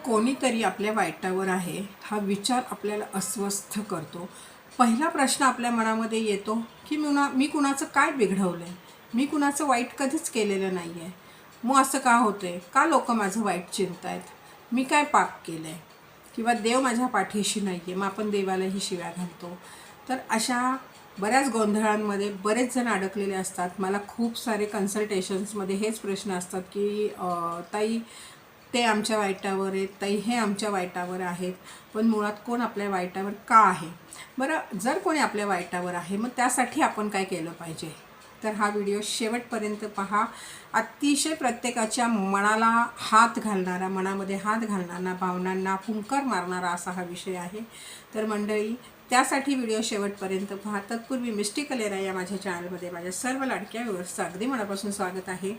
कोणीतरी आपल्या वाईटावर आहे हा विचार आपल्याला अस्वस्थ करतो. पहिला प्रश्न आपल्या मनामध्ये येतो की मी कुणाचं काय बिघडवलं आहे, मी कुणाचं वाईट कधीच केलेलं नाही आहे, मग असं का होतं आहे, का लोक माझं वाईट चिंत आहेत, मी काय पाप केलं आहे, किंवा देव माझ्या पाठीशी नाही आहे, मग आपण देवालाही शिव्या घालतो. तर अशा बऱ्याच गोंधळांमध्ये बरेच जण अडकलेले असतात. मला खूप सारे कन्सल्टेशन्समध्ये हेच प्रश्न असतात की ताई ते आमच्या वाईटावर आहेत, ताई हे आमच्या वाईटावर आहेत, पण मुळात कोण आपल्या वाईटावर का आहे. बरं, जर कोणी आपल्या वाईटावर आहे मग त्यासाठी आपण काय केलं पाहिजे, तर हा व्हिडिओ शेवटपर्यंत पहा. अतिशय प्रत्येकाच्या मनाला हात घालणारा, मनामध्ये हात घालणारा, भावनांना फुंकर मारणारा असा हा विषय आहे. तर मंडळी, त्यासाठी व्हिडिओ शेवटपर्यंत पहा. तत्पूर्वी मिस्टिकल एरा या माझ्या चॅनलमध्ये माझ्या सर्व लाडक्या व्ह्यूअर्सचं अगदी मनापासून स्वागत आहे.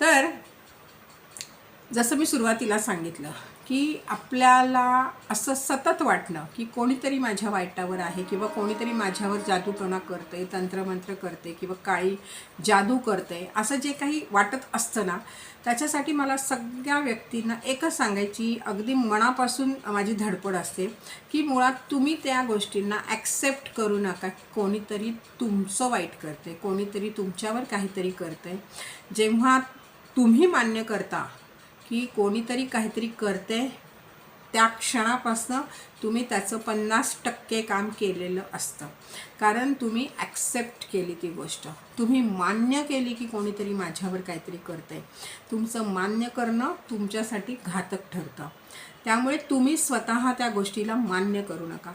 तर जसं मी सुरुवातीला सांगितलं की आपल्याला असं सतत वाटणं की कोणीतरी माझ्या वाईटावर आहे, किंवा कोणीतरी माझ्यावर जादूटोणा करते, तंत्रमंत्र करते, किंवा काळी जादू करते, असं जे काही वाटत असतं ना, त्याच्यासाठी मला सगळ्या व्यक्तींना एकच सांगायची, अगदी मनापासून माझी धडपड असते की मुळात तुम्ही त्या गोष्टींना ॲक्सेप्ट करू नका. कोणीतरी तुमचं वाईट करते, कोणीतरी तुमच्यावर काहीतरी करते. जेव्हा तुम्ही मान्य करता की कोणीतरी काहीतरी करते, त्या क्षणापासून तुम्ही त्याचं 50% काम केलेलं असतं. कारण तुम्ही ॲक्सेप्ट केली ती गोष्ट, तुम्ही मान्य केली की कोणीतरी माझ्यावर काहीतरी करते. तुमचं मान्य करणं तुमच्यासाठी घातक ठरतं. त्यामुळे तुम्ही स्वतः त्या गोष्टीला मान्य करू नका.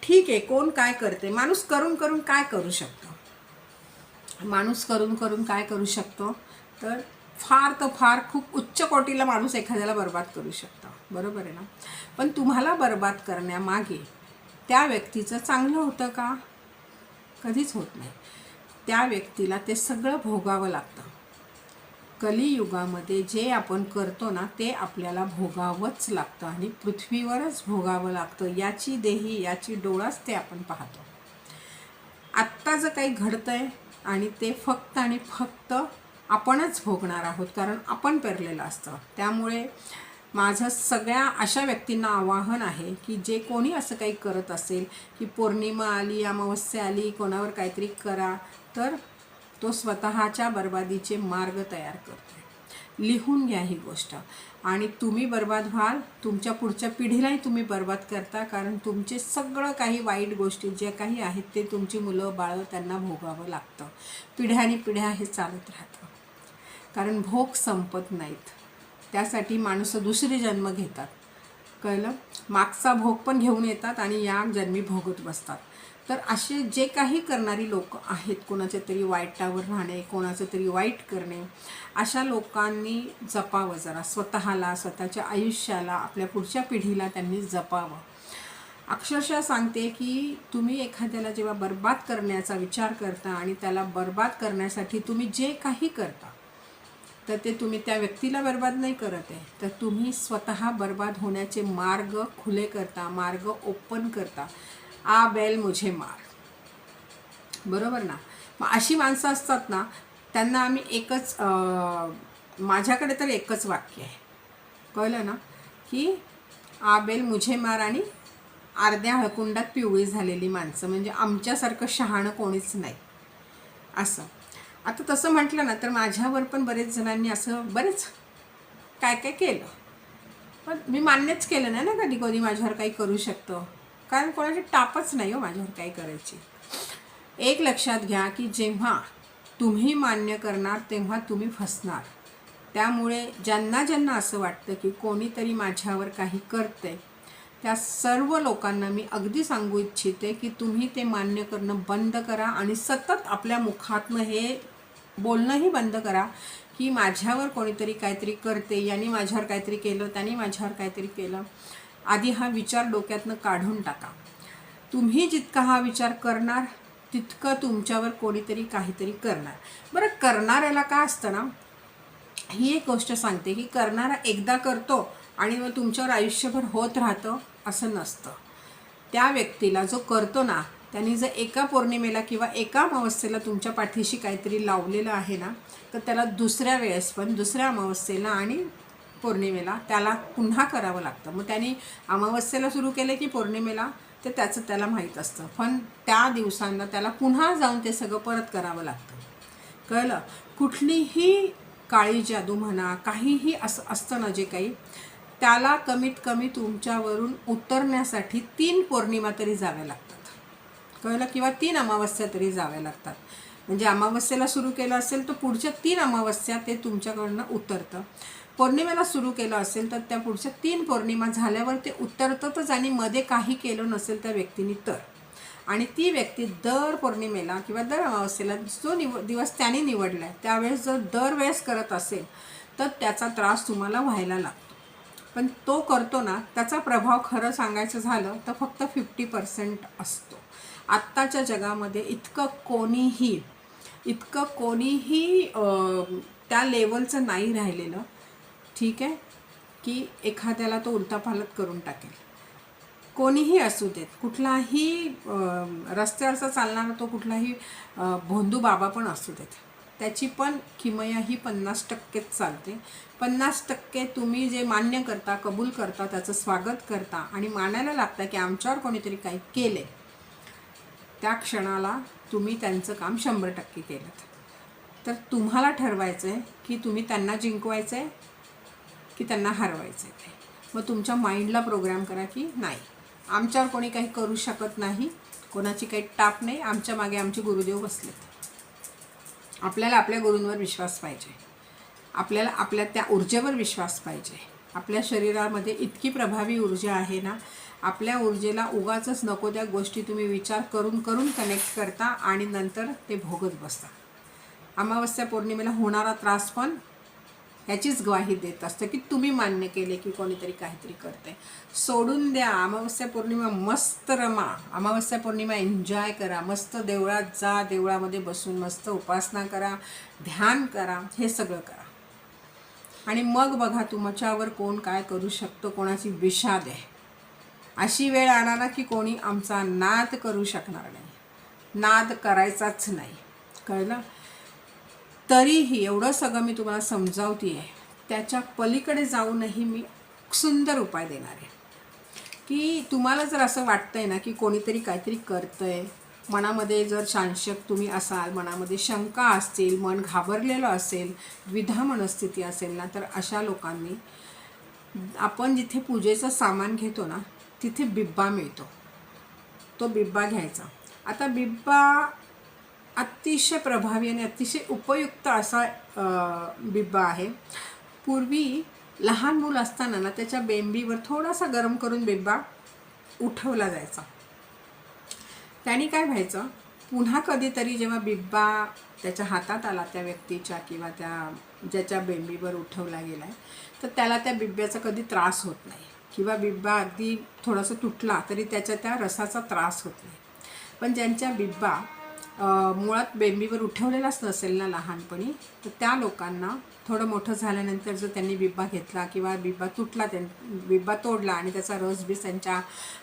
ठीक आहे, कोण काय करते, माणूस करून करून काय करू शकतो, माणूस करून करून काय करू शकतो, तर फार तर फार खूप उच्च कोटीला माणूस एखाद्याला बर्बाद करू शकतो, बरोबर आहे ना. पण तुम्हाला बर्बाद करण्यामागे त्या व्यक्तीचं चांगलं होतं का? कधीच होत नाही. त्या व्यक्तीला ते सगळं भोगावं लागतं. कलियुगामध्ये जे आपण करतो ना ते आपल्याला भोगावंच लागतं, आणि पृथ्वीवरच भोगावं लागतं. याची देही याची डोळाच ते आपण पाहतो. आत्ता जर काही घडतंय आणि ते फक्त आणि फक्त आपणच भोगणार आहोत, कारण आपण पेरलेलं असतं. त्यामुळे माझं सगळ्या अशा व्यक्तींना आवाहन आहे की जे कोणी असं काही करत असेल की पौर्णिमा आली, अमावस्या आली, कोणावर काहीतरी करा, तर तो स्वतःच्या बर्बादीचे मार्ग तयार करतो. लिहून घ्या ही गोष्ट, आणि तुम्ही बर्बाद व्हाल, तुमच्या पुढच्या पिढीलाही तुम्ही बर्बाद करता. कारण तुमचे सगळं काही वाईट गोष्टी जे काही आहेत ते तुमची मुलं बाळं त्यांना भोगावं लागतं. पिढ्यानी पिढ्या हे चालत राहतं, कारण भोग संपत नाहीत. त्यासाठी माणसं दुसरे जन्म घेतात, कळलं. मागचा भोग पण घेऊन येतात आणि या जन्मी भोगत बसतात. तर असे जे काही करणारी लोक आहेत, कोणाच्या तरी वाईटावर राहणे, कोणाचं तरी वाईट करणे, अशा लोकांनी जपावं जरा स्वतःला, स्वतःच्या आयुष्याला, आपल्या पुढच्या पिढीला त्यांनी जपावं. अक्षरशः सांगते की तुम्ही एखाद्याला जेव्हा बर्बाद करण्याचा विचार करता आणि त्याला बर्बाद करण्यासाठी तुम्ही जे काही करता, तर ते तुम्ही त्या व्यक्तीला बर्बाद नाही करत आहे, तर तुम्ही स्वतः बर्बाद होण्याचे मार्ग खुले करता, मार्ग ओपन करता. आ बैल मुझे मार, बरोबर ना. मग अशी माणसं असतात ना, त्यांना आम्ही एकच, माझ्याकडे तर एकच वाक्य आहे, कळलं ना, की आ बैल मुझे मार, आणि अर्ध्या हळकुंडात पिवळी झालेली माणसं, म्हणजे आमच्यासारखं शहाणं कोणीच नाही असं. आता तसं म्हटलं ना तर माझ्यावर पण बरेच जणांनी असं बरेच काय काय केलं, पण मी मान्यच केलं नाही ना कधी कधी माझ्यावर काही करू शकतो, कारण कोणाची टापच नाही हो माझ्यावर काही करायची. एक लक्षात घ्या की जेव्हा तुम्ही मान्य करणार तेव्हा तुम्ही फसणार. त्यामुळे ज्यांना ज्यांना असं वाटतं की कोणीतरी माझ्यावर काही करते, त्या सर्व लोकांना मी अगदी सांगू इच्छिते की तुम्ही ते मान्य करणं बंद करा, आणि सतत आपल्या मुखातनं हे बोलणंही बंद करा की माझ्यावर कोणीतरी काहीतरी करते, यांनी माझ्यावर काहीतरी केलं, त्यांनी माझ्यावर काहीतरी केलं. आधी हा विचार डोक्यातनं काढून टाका. तुम्ही जितका हा विचार करणार तितकं तुमच्यावर कोणीतरी काहीतरी करणार. बरं, करणाऱ्याला काय असतं ना, ही एक गोष्ट सांगते की करणारा एकदा करतो आणि मग तुमच्यावर आयुष्यभर होत राहतं असं नसतं. त्या व्यक्तीला जो करतो ना, त्यांनी जर एका पौर्णिमेला किंवा एका अमावस्येला तुमच्या पाठीशी काहीतरी लावलेलं आहे ना, तर त्याला दुसऱ्या वेळेस पण, दुसऱ्या अमावस्येला आणि पौर्णिमेला त्याला पुन्हा करावं लागतं. मग त्यांनी अमावस्येला सुरू केलं की पौर्णिमेला ते त्याला माहीत असतं, पण त्या दिवसांना त्याला पुन्हा जाऊन ते सगळं परत करावं लागतं. कळलं? कुठलीही काळी जादू म्हणा, काहीही असं असतं ना जे काही, त्याला कमीत कमी तुमच्यावरून उतरण्यासाठी 3 पौर्णिमा तरी जाव्या लागतात. कळलं? किंवा 3 अमावस्या तरी जाव्या लागतात. म्हणजे अमावस्येला सुरू केलं असेल तर पुढच्या 3 अमावस्या ते तुमच्याकडनं उतरतं. पौर्णिमेला सुरू केलं असेल तर त्या पुढच्या 3 पौर्णिमा झाल्यावर ते उतरतंच, आणि मध्ये काही केलं नसेल त्या व्यक्तीने तर. आणि ती व्यक्ती दर पौर्णिमेला किंवा दर अमावस्येला जो दिवस त्याने निवडला आहे त्यावेळेस जर दरवेळेस करत असेल तर त्याचा त्रास तुम्हाला व्हायला लागतो. पण तो करतो ना, त्याचा प्रभाव खरं सांगायचं झालं तर फक्त 50% असतो. आत्ताच्या जगामध्ये इतकं कोणीही त्या लेवलचं नाही राहिलेलं, ठीक आहे, की एखाद्याला तो उलटापालट करून टाकेल. कोणीही असू देत, कुठलाही रस्त्यावरचा चालणारा तो कुठलाही भोंदू बाबा पण असू देत, त्याची पण किमया ही 50%च चालते. 50% तुम्ही जे मान्य करता, कबूल करता, त्याचं स्वागत करता आणि मानायला लागता की आमच्यावर कोणीतरी काही केले, त्या क्षणाला तुम्ही त्यांचं काम 100% केलं. तर तुम्हाला ठरवायचं आहे की तुम्ही त्यांना जिंकवायचं आहे की त्यांना हरवायचं आहे. मग तुमच्या माइंडला प्रोग्राम करा की नाही, आमच्यावर कोणी काही करू शकत नाही, कोणाची काही टाप नाही, आमच्या मागे आमचे गुरुदेव बसलेत. आपल्याला आपल्या गुरूंवर विश्वास पाहिजे, आपल्याला आपल्या त्या ऊर्जेवर विश्वास पाहिजे. आपल्या शरीरामध्ये इतकी प्रभावी ऊर्जा आहे ना, आपल्या ऊर्जेला उगाचच नको त्या गोष्टी तुम्ही विचार करून कनेक्ट करता आणि नंतर ते भोगत बसता. अमावस्या पौर्णिमेला होणारा त्रास पण याचीच ग्वाही देत असतं की तुम्ही मान्य केले की कोणीतरी काहीतरी करते. सोडून द्या. अमावस्या पौर्णिमा मस्त रमा, अमावस्या पौर्णिमा एन्जॉय करा, मस्त देवळात जा, देवळामध्ये बसून मस्त उपासना करा, ध्यान करा, हे सगळं करा. आणि मग बघा तुमच्यावर कोण काय करू शकतो, कोणाची विषाद आहे. अशी वेळ आणा की कोणी आमचा नाद करू शकणार नाही, नाद करायचाच नाही. कळलं? तरीही एवढं सगळं मी तुम्हाला समजावते आहे, त्याच्या पलीकडे जाऊनही मी सुंदर उपाय देणार आहे. की तुम्हाला जर असं वाटतंय ना की कोणीतरी काहीतरी करतंय, मनामध्ये जर साशंक तुम्ही असाल, मनामध्ये शंका असतील, मन घाबरलेलं असेल, द्विधा मनस्थिती असेल ना, तर अशा लोकांनी आपण जिथे पूजेचं सामान घेतो ना तिथे बिब्बा मिळतो, तो बिब्बा घ्यायचा. आता बिब्बा अतिशय प्रभावी आणि अतिशय उपयुक्त असा बिब्बा आहे. पूर्वी लहान मूल असताना ना त्याच्या बेंबीवर थोडासा गरम करून बिब्बा उठवला जायचा. त्याने काय व्हायचं, पुन्हा कधीतरी जेव्हा बिब्बा त्याच्या हातात आला त्या व्यक्तीच्या किंवा त्या ज्याच्या बेंबीवर उठवला गेला आहे, तर त्याला त्या बिब्ब्याचा कधी त्रास होत नाही, किंवा बिब्बा अगदी थोडासा तुटला तरी त्याच्या त्या रसाचा त्रास होत नाही. पण ज्यांच्या बिब्बा मुळात बेंबीवर उठवलेलाच नसेल ना लहानपणी, तर त्या लोकांना थोडं मोठं झाल्यानंतर जर त्यांनी बिब्बा घेतला किंवा बिब्बा तुटला, बिब्बा तोडला आणि त्याचा रसबीस त्यांच्या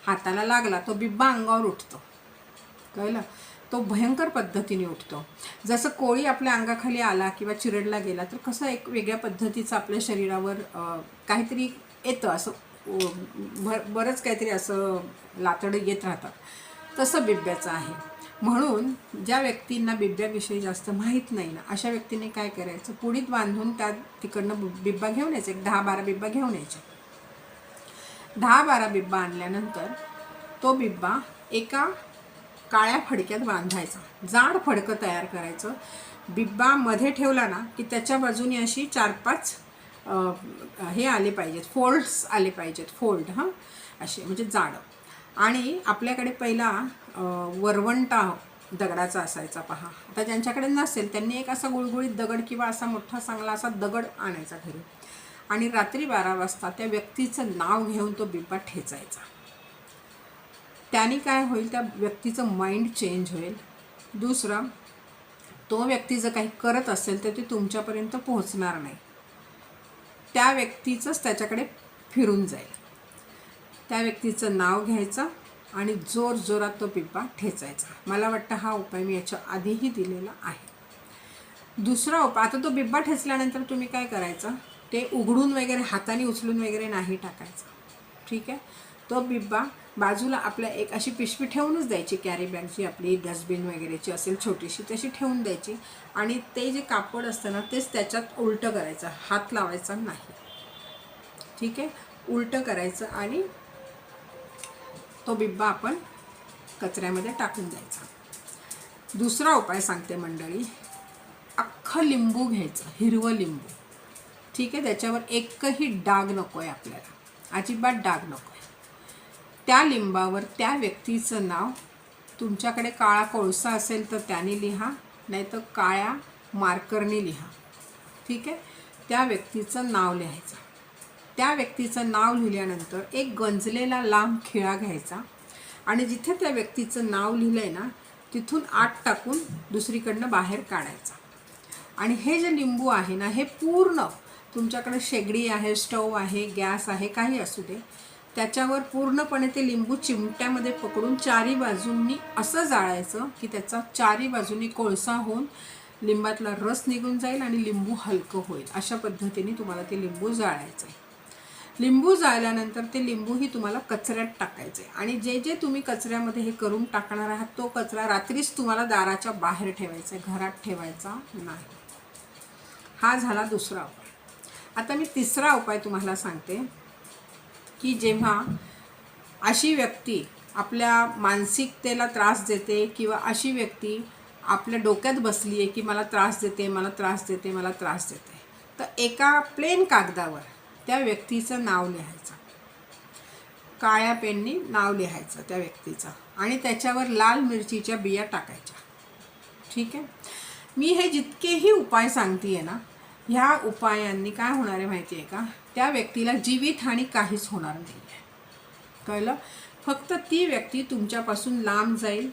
हाताला लागला, तो बिब्बा अंगावर उठतो. कळलं? तो भयंकर पद्धतीने उठतो. जसं कोळी आपल्या अंगाखाली आला किंवा चिरडला गेला तर कसं एक वेगळ्या पद्धतीचं आपल्या शरीरावर काहीतरी येतं, असं बरंच काहीतरी असं लातडं येत राहतात, तसं बिब्ब्याचं आहे. म्हणून ज्या व्यक्तींना बिब्ब्याविषयी जास्त माहीत नाही ना, अशा व्यक्तीने काय करायचं, पुडीत बांधून त्या तिकडनं बिब्बा घेऊन यायचे, एक 10-12 बिब्बा घेऊन यायचे. 10-12 बिब्बा आणल्यानंतर तो बिब्बा एका काळ्या फडक्यात बांधायचा, जाड फडकं तयार करायचं. बिब्बा मध्ये ठेवला ना की त्याच्या बाजूने अशी 4-5 हे आले पाहिजेत, फोल्ड्स आले पाहिजेत, फोल्ड असे म्हणजे जाड. आणि आपल्याकडे पहिला वरवंटा दगडाचा असायचा पहा. आता ज्यांच्याकडे नसेल त्यांनी एक असा गुळगुळीत दगड किंवा असा मोठा चांगला असा दगड आणायचा घरी, आणि रात्री 12 वाजता त्या व्यक्तीचं नाव घेऊन तो बिब्बा ठेचायचा. त्याने काय होईल, त्या व्यक्तीचं माइंड चेंज होईल. दुसरं, तो व्यक्ती जर काही करत असेल तर ते तुमच्यापर्यंत पोहोचणार नाही, त्या व्यक्तीचंच त्याच्याकडे फिरून जाईल. त्या व्यक्तीचं नाव घ्यायचं आणि जोर जोरात तो बिब्बा ठेचायचा. मला वाटतं हा उपाय मी याच्या आधीही दिलेला आहे. दुसरा उपाय, आता तो बिब्बा ठेचल्यानंतर तुम्ही काय करायचं, ते उघडून वगैरे हाताने उचलून वगैरे नाही टाकायचं. ठीक आहे. तो बिब्बा बाजूला आपल्या एक अशी पिशवी ठेवूनच द्यायची, कॅरी बॅग जी आपली डस्टबिन वगैरेची असेल छोटीशी तशी ठेवून द्यायची. आणि ते जे कापड असतं ना तेच त्याच्यात उलटं करायचं, हात लावायचा नाही. ठीक आहे. उलटं करायचं आणि तो बिब्बा आपण कचऱ्यामध्ये टाकून द्यायचा. दुसरा उपाय सांगते मंडळी. अख्खं लिंबू घ्यायचं, हिरवं लिंबू. ठीक आहे. त्याच्यावर एकही डाग नको आहे आपल्याला, अजिबात डाग नको आहे. त्या लिंबावर त्या व्यक्तीचं नाव, तुमच्याकडे काळा कोळसा असेल तर त्याने लिहा, नाही तर काळ्या मार्करने लिहा. ठीक आहे. त्या व्यक्तीचं नाव लिहायचं. त्या व्यक्तीचं नाव लिहिल्यानंतर एक गंजलेला लांब खिळा घ्यायचा आणि जिथे त्या व्यक्तीचं नाव लिहिलं आहे ना तिथून आत टाकून दुसरीकडनं बाहेर काढायचा. आणि हे जे लिंबू आहे ना हे पूर्ण, तुमच्याकडे शेगडी आहे, स्टव आहे, गॅस आहे, काही असू दे, त्याच्यावर पूर्णपणे ते लिंबू चिमट्यामध्ये पकडून चारी बाजूंनी असं जाळायचं की त्याचा चारी बाजूंनी कोळसा होऊन लिंबातला रस निघून जाईल आणि लिंबू हलकं होईल. अशा पद्धतीने तुम्हाला ते लिंबू जाळायचं आहे. लिंबू जाळल्यानंतर ते लिंबूही तुम्हाला कचऱ्यात टाकायचे. आणि जे जे तुम्ही कचऱ्यामध्ये हे करून टाकणार आहात तो कचरा रात्रीच तुम्हाला दाराच्या बाहेर ठेवायचा आहे, घरात ठेवायचा नाही. हा झाला दुसरा उपाय. आता मी तिसरा उपाय तुम्हाला सांगते की जेव्हा अशी व्यक्ती आपल्या मानसिकतेला त्रास देते किंवा अशी व्यक्ती आपल्या डोक्यात बसली आहे की मला त्रास देते, मला त्रास देते, मला त्रास देते, तर एका प्लेन कागदावर त्या व्यक्तीचं नाव लिहायचं, काळ्या पेननी नाव लिहायचं त्या व्यक्तीचं आणि त्याच्यावर लाल मिरचीच्या बिया टाकायच्या. ठीक आहे. मी हे जितकेही उपाय सांगते आहे ना, ह्या उपायांनी काय होणार आहे माहिती आहे का, त्या व्यक्तीला जीवितहानी काहीच होणार नाही आहे. कळलं. फक्त ती व्यक्ती तुमच्यापासून लांब जाईल,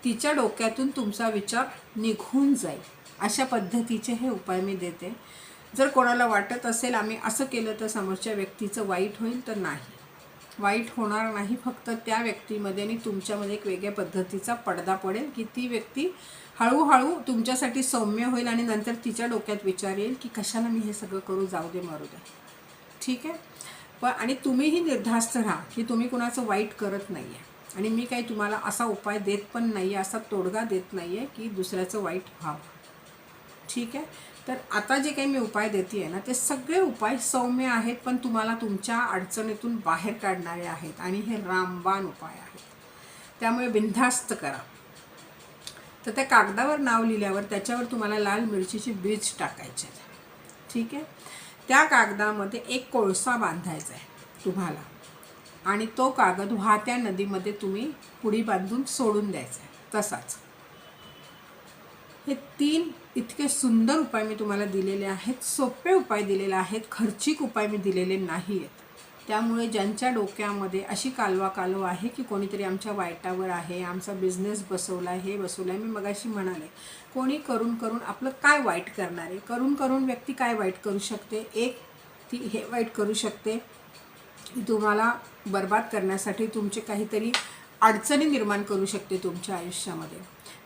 तिच्या डोक्यातून तुमचा विचार निघून जाईल. अशा पद्धतीचे हे उपाय मी देते. जर कोणाला वाटत असेल आम्ही असं केलं तर समोरच्या व्यक्तीचं वाईट होईल, तर नाही, वाईट होणार नाही. फक्त त्या व्यक्तीमध्ये आणि तुमच्यामध्ये एक वेगळ्या पद्धतीचा पडदा पडेल की ती व्यक्ती हळूहळू तुमच्यासाठी सौम्य होईल आणि नंतर तिच्या डोक्यात विचार येईल की कशाला मी हे सगळं करू, जाऊ दे, मरू दे. ठीक आहे. पण आणि तुम्हीही निर्धास्त राहा की तुम्ही कुणाचं वाईट करत नाही आहे आणि मी काही तुम्हाला असा उपाय देत पण नाही आहे, असा तोडगा देत नाही आहे की दुसऱ्याचं वाईट व्हावं. ठीक आहे. तर आता जे काही मी उपाय देते आहे ना ते सगळे उपाय सौम्य आहेत, पण तुम्हाला तुमच्या अडचणीतून बाहेर काढणारे आहेत आणि हे रामबाण उपाय आहेत. त्यामुळे बिनधास्त करा. तर त्या कागदावर नाव लिहिल्यावर त्याच्यावर तुम्हाला लाल मिरचीची बीज टाकायचे. ठीक आहे. त्या कागदामध्ये एक कोळसा बांधायचा आहे तुम्हाला आणि तो कागद वाहत्या नदीमध्ये तुम्ही पुडी बांधून सोडून द्यायचा आहे तसाच. हे 3 इतके सुंदर उपाय मी तुम्हाला दिलेले आहेत, सोपे उपाय दिलेले आहेत, खर्चिक उपाय मी दिलेले नाही आहेत. त्यामुळे ज्यांच्या डोक्यामध्ये अशी कालवा आहे की कोणीतरी आमच्या वाईटावर आहे, आमचा बिझनेस बसवला आहे, हे बसवला आहे, मी मगाशी म्हणाले कोणी करून करून आपलं काय वाईट करणार आहे. करून करून व्यक्ती काय वाईट करू शकते. एक ती हे वाईट करू शकते की तुम्हाला बर्बाद करण्यासाठी तुमचे काहीतरी अडचणी निर्माण करू शकते तुमच्या आयुष्यामध्ये.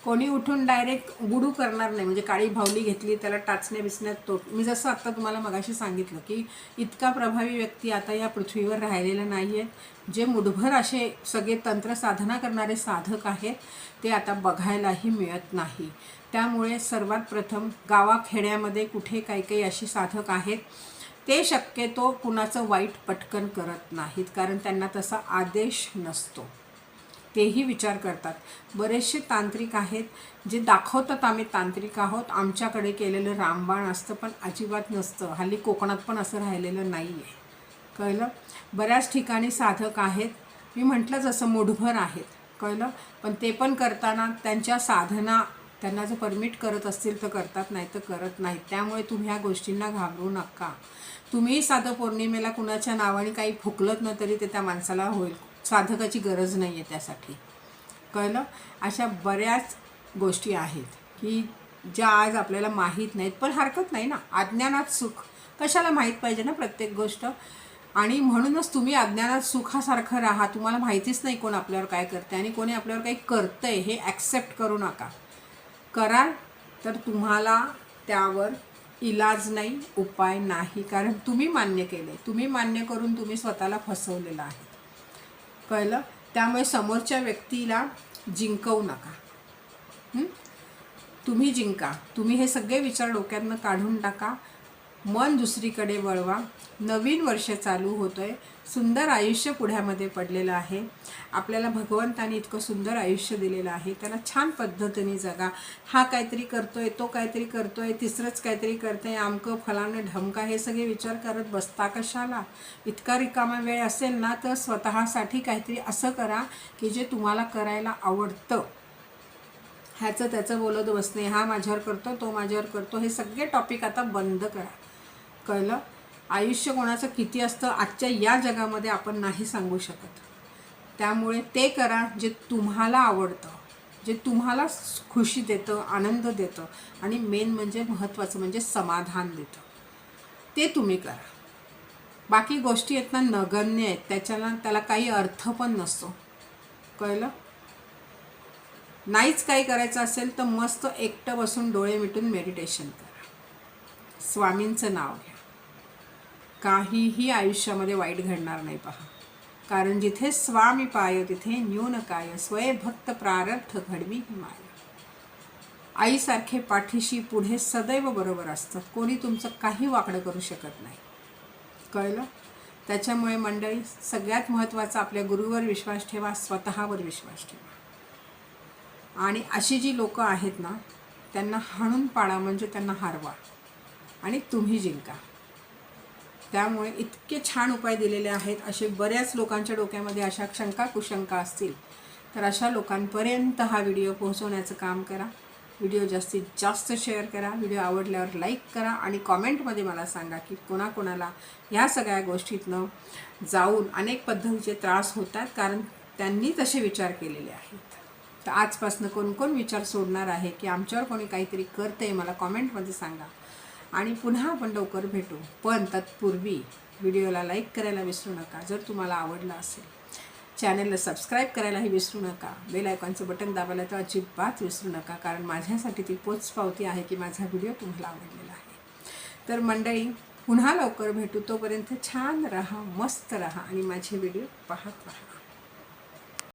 कोणी उठून डायरेक्ट गुडू करणार नाही, म्हणजे काळी भावली घेतली त्याला टाचण्या बिचण्यात तोट. मी जसं आत्ता तुम्हाला मगाशी सांगितलं की इतका प्रभावी व्यक्ती आता या पृथ्वीवर राहिलेला नाही आहेत. जे मुठभर असे सगळे तंत्र साधना करणारे साधक आहेत ते आता बघायलाही मिळत नाही. त्यामुळे सर्वात प्रथम गावाखेड्यामध्ये कुठे काही अशी साधक आहेत ते शक्यतो कुणाचं वाईट पटकन करत नाहीत, कारण त्यांना तसा आदेश नसतो. तेही विचार करतात. बरेचसे तांत्रिक आहेत जे दाखवतात आम्ही तांत्रिक आहोत, आमच्याकडे केलेलं रामबाण असतं, पण अजिबात नसतं. हल्ली कोकणात पण असं राहिलेलं नाही आहे. कळलं. बऱ्याच ठिकाणी साधक आहेत, मी म्हटलं जसं मुठभर आहेत. कळलं. पण ते पण करताना त्यांच्या साधना त्यांना जर परमिट करत असतील तर करतात, नाही तर करत नाहीत. त्यामुळे तुम्ही ह्या गोष्टींना घाबरू नका. तुम्ही साधं पौर्णिमेला कुणाच्या नावाने काही फुकलत ना तरी ते त्या माणसाला होईल. साधकाची गरज नाही आहे त्यासाठी. कळलं. अशा बऱ्याच गोष्टी आहेत की ज्या आज आपल्याला माहीत नाहीत, पण हरकत नाही ना, अज्ञानात सुख. कशाला माहीत पाहिजे ना प्रत्येक गोष्ट. आणि म्हणूनच तुम्ही अज्ञानात सुखासारखं राहा. तुम्हाला माहितीच नाही कोण आपल्यावर काय करते आणि कोणी आपल्यावर काही करतं आहे हे ॲक्सेप्ट करू नका. कराल तर तुम्हाला त्यावर इलाज नाही, उपाय नाही, कारण तुम्ही मान्य केले, तुम्ही मान्य करून तुम्ही स्वतःला फसवलेलं आहे. कळलं? त्यामुळे समोरच्या व्यक्तीला जिंकवू नका. तुम्ही जिंका. तुम्ही हे सगळे विचार डोक्यातनं काढून टाका, मन दुसरीकडे वळवा. नवीन वर्ष चालू होतोय, सुंदर आयुष्य पुढ्यामध्ये पडलेलं आहे. आपल्याला भगवंताने इतकं सुंदर आयुष्य दिलेलं आहे, त्याला छान पद्धतीने जगा. हा काहीतरी करतोय, तो काहीतरी करतोय, तिसरंच काहीतरी करतोय, आमकं फलानं ढमका, हे सगळे विचार करत बसता कशाला? इतका रिकामा वेळ असेल ना तर स्वतःसाठी काहीतरी असं करा की जे तुम्हाला करायला आवडतं. ह्याचं त्याचं बोलत बसणे, हा माझ्यावर करतो, तो माझ्यावर करतो, हे सगळे टॉपिक आता बंद करा. कळलं? आयुष्य कोणाचं किती असतं आजच्या या जगामध्ये आपण नाही सांगू शकत. त्यामुळे ते करा जे तुम्हाला आवडतं, जे तुम्हाला खुशी देतं, आनंद देतं, आणि मेन म्हणजे महत्त्वाचं म्हणजे समाधान देतं, ते तुम्ही करा. बाकी गोष्टी आहेत ना नगण्य आहेत, त्याला काही अर्थ पण नसतो. कळलं? नाहीच काही करायचं असेल तर मस्त एकटं बसून डोळे मिटून मेडिटेशन करा, स्वामींचं नाव घ्या. काहीही आयुष्यामध्ये वाईट घडणार नाही पहा. कारण जिथे स्वामी पाय तिथे न्यून काय, स्वय भक्त प्रारब्ध घडवी ही माया. आईसारखे पाठीशी पुढे सदैव बरोबर असतं, कोणी तुमचं काही वाकडं करू शकत नाही. कळलं? त्याच्यामुळे मंडळी सगळ्यात महत्त्वाचं आपल्या गुरुवर विश्वास ठेवा, स्वतःवर विश्वास ठेवा. आणि अशी जी लोकं आहेत ना त्यांना हाणून पाडा, म्हणजे त्यांना हरवा आणि तुम्ही जिंका. त्यामुळे इतके छान उपाय दिलेले आहेत. असे बऱ्याच लोकांच्या डोक्यामध्ये अशा शंका कुशंका असतील तर अशा लोकांपर्यंत हा व्हिडिओ पोहोचवण्याचं काम करा. व्हिडिओ जास्तीत जास्त शेअर करा. व्हिडिओ आवडल्यावर लाईक करा आणि कॉमेंटमध्ये मला सांगा की कोणाकोणाला ह्या सगळ्या गोष्टीतनं जाऊन अनेक पद्धतीचे त्रास होतात, कारण त्यांनी तसे विचार केलेले आहेत. तर आजपासून कोण कोण विचार सोडणार आहे की आमच्यावर कोणी काहीतरी करते, मला कॉमेंटमध्ये सांगा. आणि पुन्हा आपण लवकर भेटू. पण तत्पूर्वी व्हिडिओला लाईक करायला विसरू नका जर तुम्हाला आवडलं असेल. चॅनलला सबस्क्राईब करायलाही विसरू नका. बेल आयकॉनचं बटन दाबायला तर अजिबात विसरू नका, कारण माझ्यासाठी ती पोचपावती आहे की माझा व्हिडिओ तुम्हाला आवडलेला आहे. तर मंडळी पुन्हा लवकर भेटू. तोपर्यंत छान राहा, मस्त राहा आणि माझे व्हिडिओ पाहत राहा.